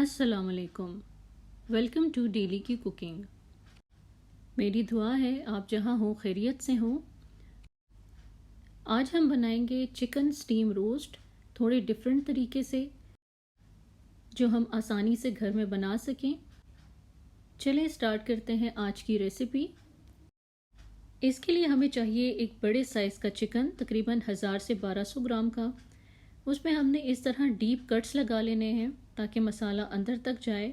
अस्सलाम वालेकुम। Welcome to daily की कुकिंग। मेरी दुआ है आप जहाँ हो खैरियत से हो। आज हम बनाएंगे चिकन स्टीम रोस्ट थोड़े डिफरेंट तरीके से, जो हम आसानी से घर में बना सकें। चलें स्टार्ट करते हैं आज की रेसिपी। इसके लिए हमें चाहिए एक बड़े साइज़ का चिकन, तकरीबन 1000 से 1200 ग्राम का। उसमें हमने इस तरह डीप कट्स लगा लेने हैं ताकि मसाला अंदर तक जाए।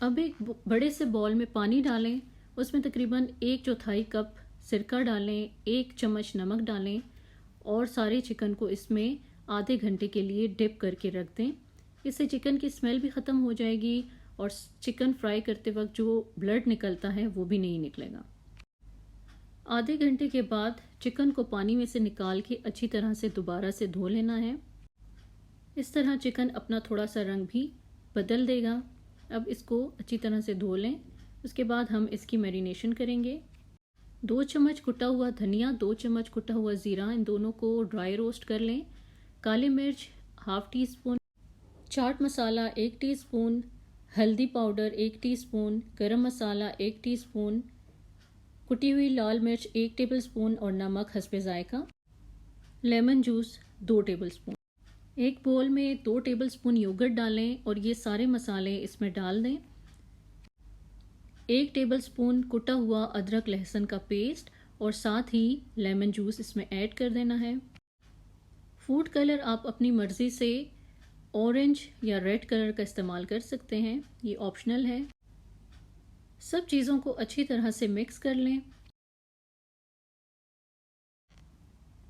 अब एक बड़े से बॉल में पानी डालें, उसमें तकरीबन 1/4 कप सिरका डालें, 1 चम्मच नमक डालें और सारे चिकन को इसमें आधे घंटे के लिए डिप करके रख दें। इससे चिकन की स्मेल भी ख़त्म हो जाएगी और चिकन फ्राई करते वक्त जो ब्लड निकलता है वो भी नहीं निकलेगा। आधे घंटे के बाद चिकन को पानी में से निकाल के अच्छी तरह से दोबारा से धो लेना है। इस तरह चिकन अपना थोड़ा सा रंग भी बदल देगा। अब इसको अच्छी तरह से धो लें। उसके बाद हम इसकी मैरिनेशन करेंगे। 2 चम्मच कुटा हुआ धनिया, 2 चम्मच कुटा हुआ ज़ीरा, इन दोनों को ड्राई रोस्ट कर लें। काली मिर्च ½ tea spoon, chaat masala 1 teaspoon, हल्दी पाउडर 1 टीस्पून, गरम मसाला 1 टीस्पून, कुटी हुई लाल मिर्च 1 टेबलस्पून और नमक हस्बे जायका। Lemon juice 2 tablespoon. एक बोल में 2 टेबलस्पून योगर्ट डालें और ये सारे मसाले इसमें डाल दें। 1 टेबलस्पून कुटा हुआ अदरक लहसुन का पेस्ट और साथ ही लेमन जूस इसमें ऐड कर देना है। फूड कलर आप अपनी मर्ज़ी से ऑरेंज या रेड कलर का इस्तेमाल कर सकते हैं, ये ऑप्शनल है। सब चीज़ों को अच्छी तरह से मिक्स कर लें।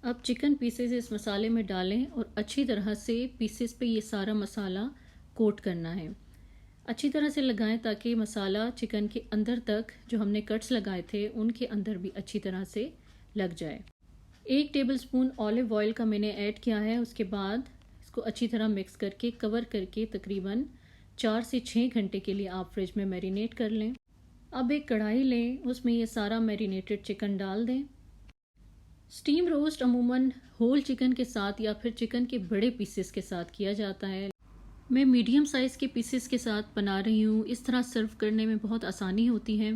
अब चिकन पीसेस इस मसाले में डालें और अच्छी तरह से पीसेस पे ये सारा मसाला कोट करना है। अच्छी तरह से लगाएं ताकि मसाला चिकन के अंदर तक, जो हमने कट्स लगाए थे उनके अंदर भी अच्छी तरह से लग जाए। 1 टेबलस्पून ऑलिव ऑयल का मैंने ऐड किया है। उसके बाद इसको अच्छी तरह मिक्स करके कवर करके तकरीबन 4 से 6 घंटे के लिए आप फ्रिज में मैरिनेट कर लें। अब एक कढ़ाई लें, उसमें ये सारा मैरिनेटेड चिकन डाल दें। स्टीम रोस्ट अमूमन होल चिकन के साथ या फिर चिकन के बड़े पीसेस के साथ किया जाता है। मैं मीडियम साइज़ के पीसेस के साथ बना रही हूँ। इस तरह सर्व करने में बहुत आसानी होती है।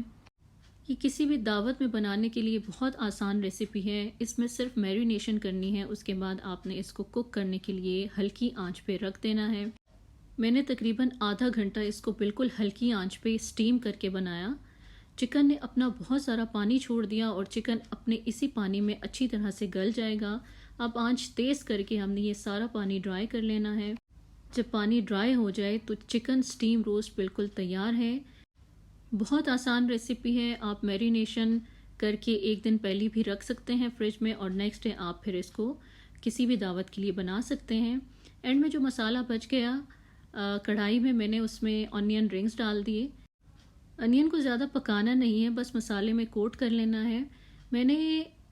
ये किसी भी दावत में बनाने के लिए बहुत आसान रेसिपी है। इसमें सिर्फ मैरिनेशन करनी है, उसके बाद आपने इसको कुक करने के लिए हल्की आंच पे रख देना है। मैंने तकरीबन आधा घंटा इसको बिल्कुल हल्की आंच पे स्टीम करके बनाया। चिकन ने अपना बहुत सारा पानी छोड़ दिया और चिकन अपने इसी पानी में अच्छी तरह से गल जाएगा। अब आंच तेज़ करके हमने ये सारा पानी ड्राई कर लेना है। जब पानी ड्राई हो जाए तो चिकन स्टीम रोस्ट बिल्कुल तैयार है। बहुत आसान रेसिपी है। आप मैरिनेशन करके एक दिन पहले भी रख सकते हैं फ्रिज में और नेक्स्ट डे आप फिर इसको किसी भी दावत के लिए बना सकते हैं। एंड में जो मसाला बच गया कढ़ाई में, मैंने उसमें ऑनियन रिंग्स डाल दिए। अनियन को ज़्यादा पकाना नहीं है, बस मसाले में कोट कर लेना है। मैंने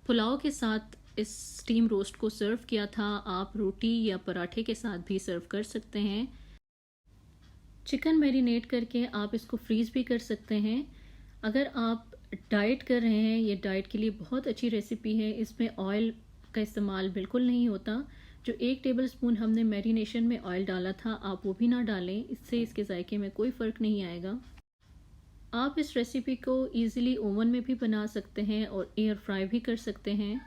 पुलाव के साथ इस स्टीम रोस्ट को सर्व किया था। आप रोटी या पराठे के साथ भी सर्व कर सकते हैं। चिकन मैरिनेट करके आप इसको फ्रीज़ भी कर सकते हैं। अगर आप डाइट कर रहे हैं, ये डाइट के लिए बहुत अच्छी रेसिपी है। इसमें ऑयल का इस्तेमाल बिल्कुल नहीं होता। जो 1 टेबलस्पून हमने मैरिनेशन में ऑयल डाला था, आप वो भी ना डालें, इससे इसके जायके में कोई फ़र्क नहीं आएगा। आप इस रेसिपी को इजीली ओवन में भी बना सकते हैं और एयर फ्राई भी कर सकते हैं।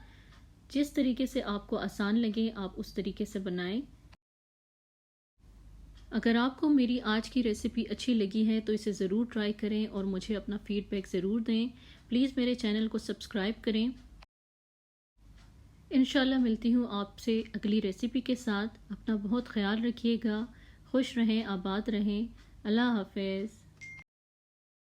जिस तरीके से आपको आसान लगे आप उस तरीके से बनाएं। अगर आपको मेरी आज की रेसिपी अच्छी लगी है तो इसे ज़रूर ट्राई करें और मुझे अपना फीडबैक ज़रूर दें। प्लीज़ मेरे चैनल को सब्सक्राइब करें। इंशाल्लाह मिलती हूँ आपसे अगली रेसिपी के साथ। अपना बहुत ख्याल रखिएगा। खुश रहें, आबाद रहें। अल्लाह हाफ़िज़।